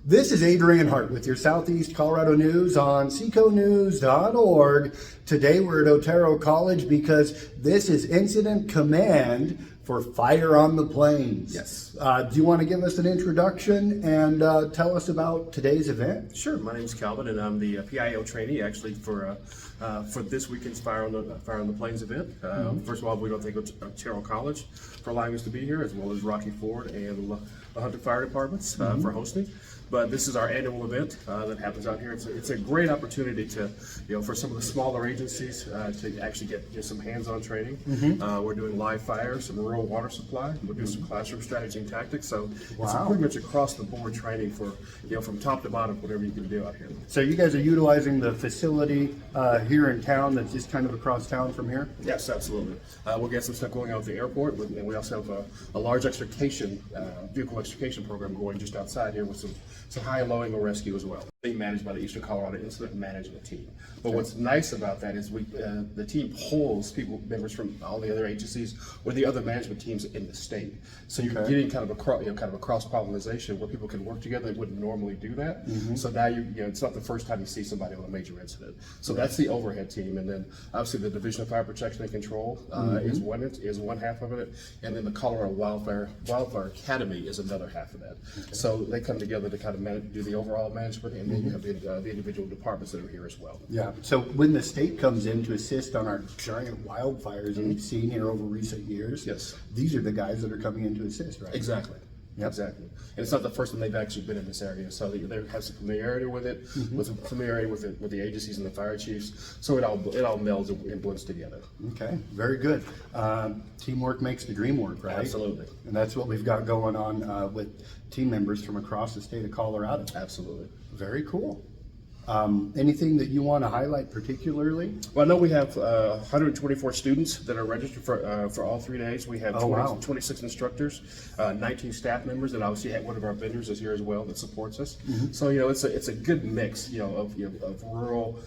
This is Adrian Hart with your Southeast Colorado News on SECOnews.org. Today we're at Otero College because this is Incident Command for Fire on the Plains. Yes. Do you want to give us an introduction and tell us about today's event? Sure. My name is Calvin, and I'm the PIO trainee actually for this weekend's Fire on the Plains event. First of all, we don't thank Otero College for allowing us to be here, as well as Rocky Ford and the Hunter Fire Departments for hosting. But this is our annual event that happens out here. It's a great opportunity to, for some of the smaller agencies to actually get some hands-on training. We're doing live fire, some rural water supply. We're doing some classroom strategy and tactics. So it's pretty much across the board training for, from top to bottom, whatever you can do out here. So you guys are utilizing the facility here in town that's just kind of across town from here? Yes, absolutely. We'll get some stuff going out at the airport, and we also have a large vehicle extrication program going just outside here with some high and low angle rescue as well. Being managed by the Eastern Colorado Incident Management Team. But what's nice about that is the team pulls members from all the other agencies or the other management teams in the state. So you're getting kind of a cross pollination where people can work together. They wouldn't normally do that. So now it's not the first time you see somebody on a major incident. So that's the overhead team, and then obviously the Division of Fire Protection and Control is one half of it, and then the Colorado Wildfire Academy is another half of that. So they come together to kind of do the overall management, and then you have the individual departments that are here as well. Yeah. So when the state comes in to assist on our giant wildfires that we've seen here over recent years, yes, these are the guys that are coming in to assist, right? Exactly. Yep. Exactly. And it's not the first time they've actually been in this area, so they have some familiarity with it, with the agencies and the fire chiefs. So it all melds and blends together. Okay, very good. Teamwork makes the dream work, right? Absolutely. And that's what we've got going on with team members from across the state of Colorado. Absolutely. Very cool. Anything that you want to highlight particularly? Well, I know we have 124 students that are registered for all 3 days. We have 26 instructors, 19 staff members, and obviously one of our vendors is here as well that supports us. So it's a good mix, of rural,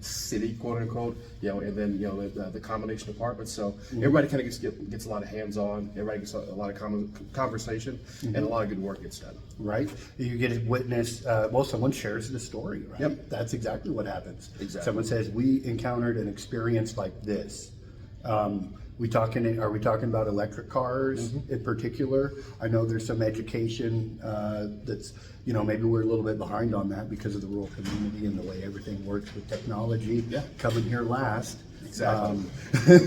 city, quote unquote, and then the combination departments. So everybody kind of gets a lot of hands-on. Everybody gets a lot of conversation, and a lot of good work gets done. Right. You get to witness. Someone shares the story, right? Yep. That's exactly what happens. Exactly. Someone says, we encountered an experience like this. Are we talking about electric cars in particular? I know there's some education that's, maybe we're a little bit behind on that because of the rural community and the way everything works with technology coming here last. Exactly.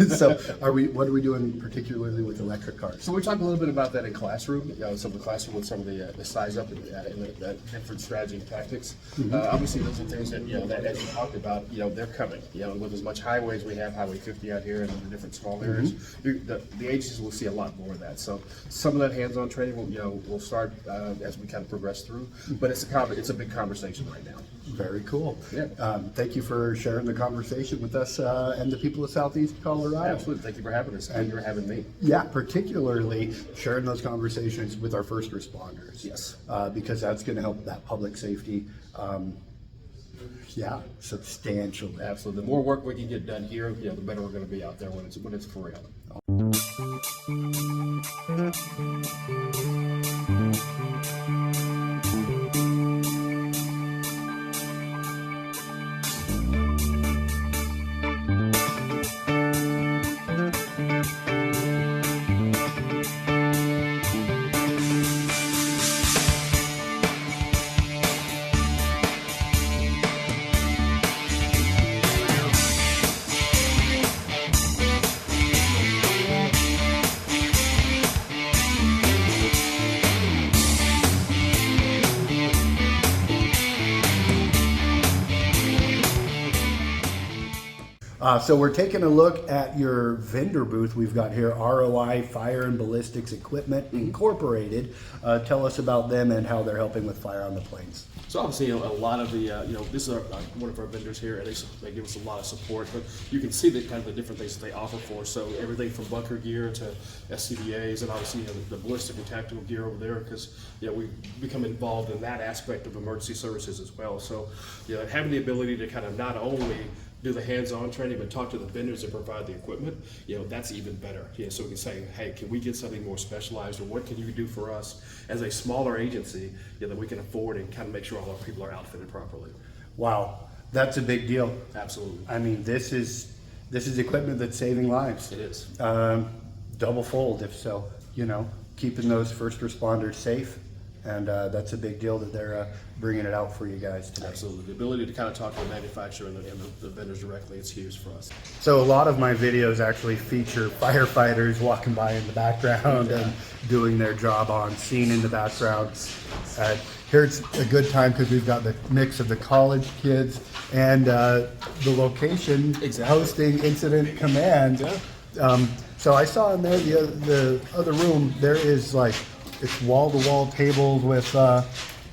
So what are we doing particularly with electric cars? So we talked a little bit about that in classroom, some of the classroom with some of the size up and the different strategy and tactics. Obviously those are things that, that as you talked about, they're coming. With as much highway as we have, Highway 50 out here and the different small areas, the agencies will see a lot more of that. So some of that hands-on training will start as we kind of progress through, but it's a big conversation right now. Very cool. Yeah. Thank you for sharing the conversation with us and the people of Southeast Colorado. Absolutely. Thank you for having us. Thank you for having me. Yeah, particularly sharing those conversations with our first responders. Yes. Because that's going to help that public safety, substantially. Absolutely. The more work we can get done here, the better we're going to be out there when it's for real. So we're taking a look at your vendor booth we've got here, ROI Fire and Ballistics Equipment Incorporated. Tell us about them and how they're helping with fire on the planes. So obviously, a lot of the, this is one of our vendors here, and they give us a lot of support. But you can see the kind of the different things that they offer for us. So everything from bunker gear to SCBAs, and obviously the ballistic and tactical gear over there, because we become involved in that aspect of emergency services as well. So having the ability to kind of not only do the hands-on training, but talk to the vendors that provide the equipment, that's even better. So we can say, hey, can we get something more specialized, or what can you do for us as a smaller agency that we can afford and kind of make sure all our people are outfitted properly. Wow, that's a big deal. Absolutely. I mean, this is equipment that's saving lives. It is. Double fold, if so. Keeping those first responders safe, and that's a big deal that they're bringing it out for you guys today. Absolutely. The ability to kind of talk to the manufacturer and the vendors directly, it's huge for us. So a lot of my videos actually feature firefighters walking by in the background and doing their job on scene in the background. Here it's a good time because we've got the mix of the college kids and the location hosting incident command. Yeah. So I saw in there the other room, there is it's wall-to-wall tables with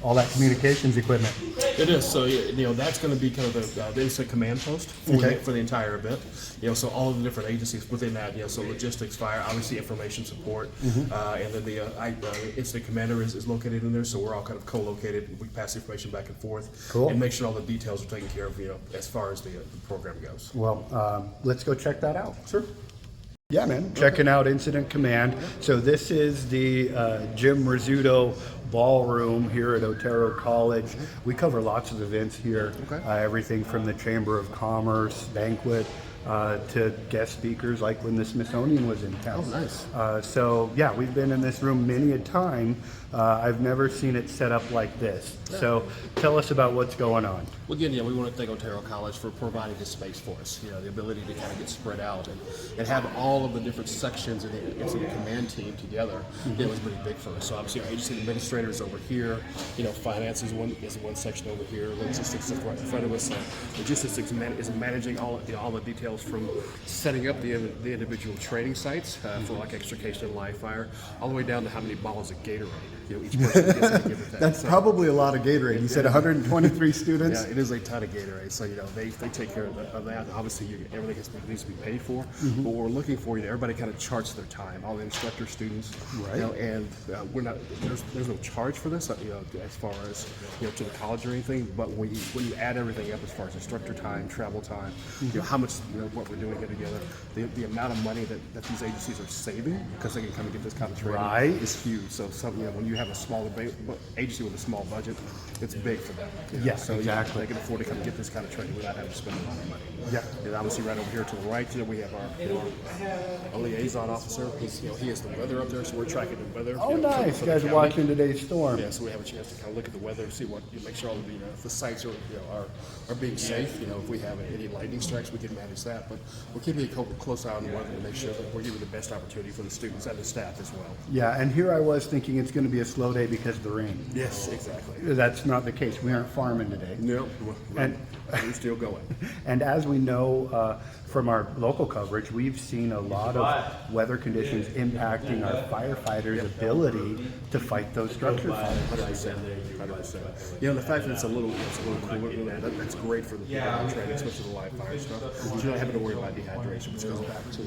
all that communications equipment. It is. So that's going to be kind of the incident command post for the entire event. So all of the different agencies within that. So logistics, fire, obviously information support, and then the incident commander is located in there. So we're all kind of co-located. We pass information back and forth, Cool. and make sure all the details are taken care of. As far as the program goes. Well, let's go check that out. Sure. Yeah, man. Checking out Incident Command. So this is the Jim Rizzuto Ballroom here at Otero College. We cover lots of events here. Okay. Everything from the Chamber of Commerce banquet to guest speakers like when the Smithsonian was in town. Oh, nice. So yeah, we've been in this room many a time. I've never seen it set up like this. Yeah. So tell us about what's going on. Well, again, we want to thank Otero College for providing this space for us. The ability to kind of get spread out and have all of the different sections of the incident command team together. It was pretty big for us. So obviously, our agency administrators over here. Finance is one section over here. Logistics is right in front of us. Logistics is managing all the details from setting up the individual training sites for like extrication and live fire, all the way down to how many bottles of Gatorade each person gets to give it that. That's probably a lot of Gatorade. You said 123 students? Yeah, it is a ton of Gatorade. So, they take care of that. Obviously, everything needs to be paid for. But what we're looking for, everybody kind of charts their time, all the instructor students. Right. And we're not, there's no charge for this, as far as, to the college or anything. But when you add everything up as far as instructor time, travel time, how much, what we're doing here together, the amount of money that these agencies are saving because they can come and get this kind of training is huge. So, when you have a smaller agency with a small budget, it's big for them. Yes, so exactly. they can afford to come and get this kind of training without having to spend a lot of money. Yeah. And obviously, right over here to the right, we have our liaison officer. He has the weather up there, so we're tracking the weather. Oh, nice! For You guys the are county. watching today's storm. Yeah, so we have a chance to kind of look at the weather, see make sure all of the sites are being safe. If we have any lightning strikes, we can manage that. But we're keeping a close eye on the weather to make sure that we're giving the best opportunity for the students and the staff as well. Yeah, and here I was thinking it's going to be a slow day because of the rain. Yes, exactly. That's not the case. We aren't farming today. No, And- we're still going. And as we know from our local coverage, we've seen a lot of weather conditions impacting our firefighters' ability to fight those structure fires. 100%. The fact that it's a little cooler, that's great for the people training, especially the live fire stuff. So you're not having to worry about dehydration, which goes back to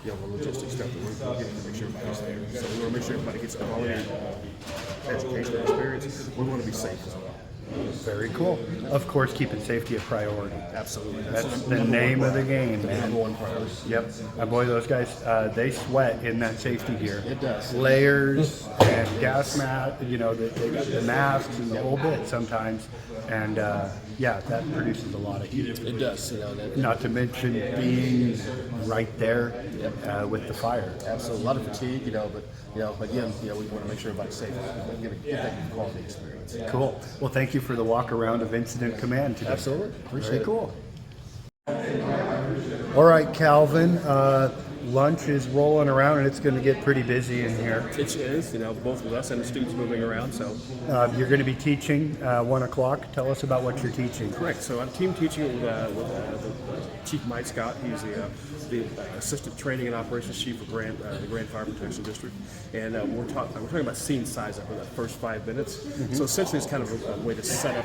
the logistics stuff that we're getting to make sure everybody's there. So we want to make sure everybody gets a quality educational experience. We want to be safe as well. Very cool. Of course, keeping safety a priority. Absolutely. That's the name of the game, man. Number one priority. Yep. And boy, those guys, they sweat in that safety gear. It does. Layers and gas mask, they got the masks and the whole bit sometimes. And yeah, that produces a lot of heat. It does. Not to mention being right there with the fire. Absolutely. A lot of fatigue, but again, we want to make sure everybody's safe and get that quality experience. Cool. Well, thank you for the walk around of Incident Command today. Absolutely. Appreciate Very it. cool. All right, Calvin. lunch is rolling around and it's going to get pretty busy in here. It is, both with us and the students moving around. So You're going to be teaching 1 o'clock. Tell us about what you're teaching. correct. So I'm team teaching with the Chief Mike Scott. He's the assistant training and operations chief of the Grand Fire Protection District, and we're talking about scene size up in the first 5 minutes. So essentially, it's kind of a way to set up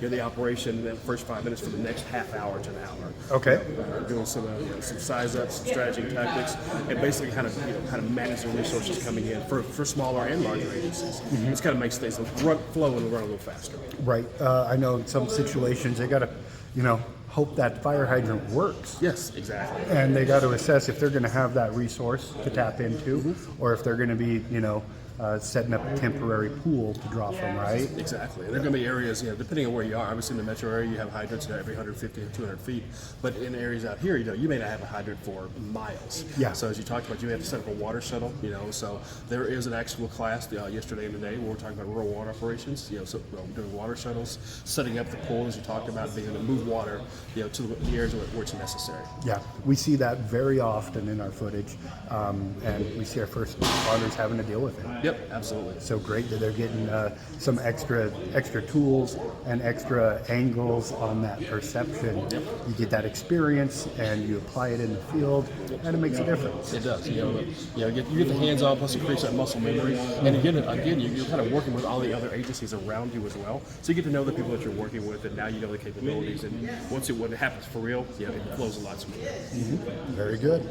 the operation in the first 5 minutes for the next half hour to an hour. Okay. Doing some size ups, some strategy and tactics, and basically kind of manage the resources coming in for smaller and larger agencies. This kind of makes things flow and run a little faster. Right. I know in some situations they got to, hope that fire hydrant works. Yes, exactly. And they got to assess if they're going to have that resource to tap into, or if they're going to be, setting up a temporary pool to draw from, right? Exactly. And there are going to be areas, depending on where you are. Obviously, in the metro area, you have hydrants every 150 to 200 feet. But in areas out here, you may not have a hydrant for miles. Yeah. So as you talked about, you have to set up a water shuttle. So there is an actual class yesterday and today where we're talking about rural water operations. Doing water shuttles, setting up the pool as you talked about, being able to move water, to the areas where it's necessary. Yeah, we see that very often in our footage, and we see our first responders having to deal with it. Yep, absolutely. So great that they're getting some extra tools and extra angles on that perception. Yep. You get that experience and you apply it in the field, and it makes a difference. It does. You get the hands on, plus it creates that muscle memory. And again, you're kind of working with all the other agencies around you as well. So you get to know the people that you're working with, and now you know the capabilities. And when it happens for real, it flows a lot smoother. Very good.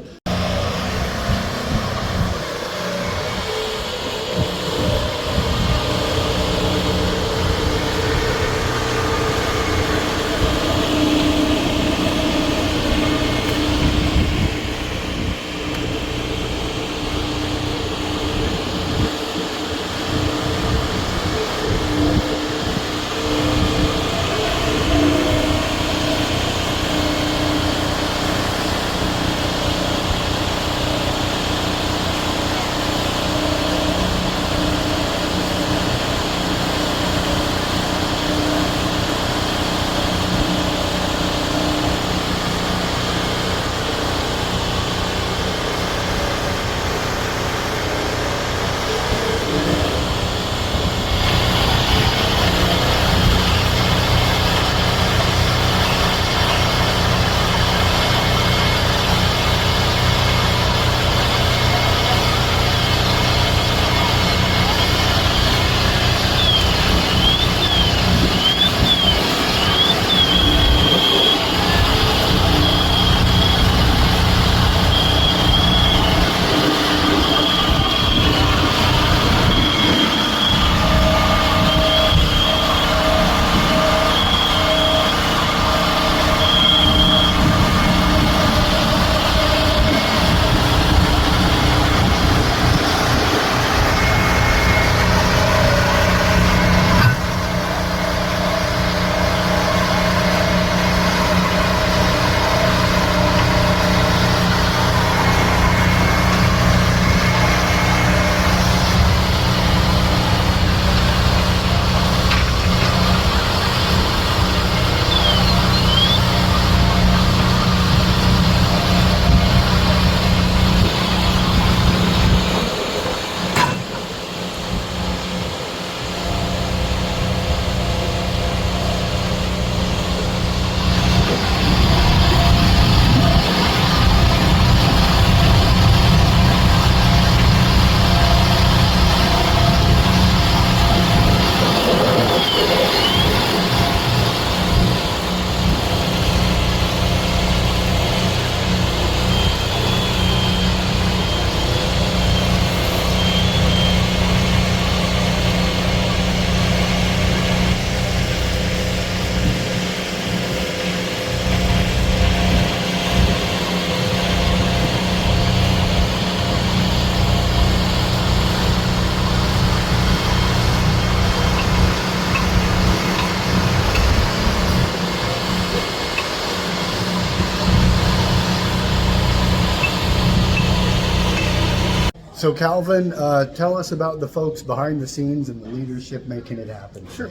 So Calvin, tell us about the folks behind the scenes and the leadership making it happen. Sure.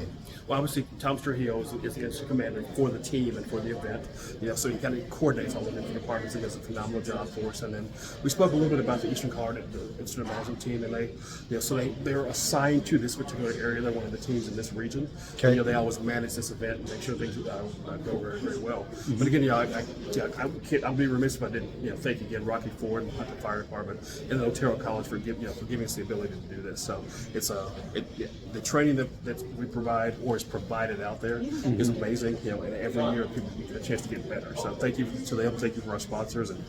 Well, obviously, Tom Trujillo is the incident commander for the team and for the event. So he kind of coordinates all the different departments and does a phenomenal job for us. And then we spoke a little bit about the Eastern Colorado Incident Management Team, and they're assigned to this particular area. They're one of the teams in this region. Okay. And, they always manage this event and make sure things go very, very well. But again, I'll be remiss if I didn't thank again Rocky Ford and the fire department and the Otero College for giving us the ability to do this. So it's the training that we provide or is provided out there is amazing. And every year people get a chance to get better. So thank you to them, thank you for our sponsors, and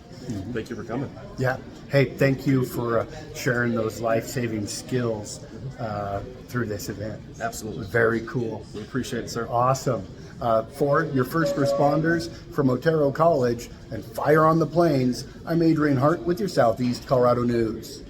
thank you for coming. Yeah. Hey, thank you for sharing those life-saving skills through this event. Absolutely. Very cool. We appreciate it, sir. Awesome. For your first responders from Otero College and Fire on the Plains, I'm Adrian Hart with your Southeast Colorado News.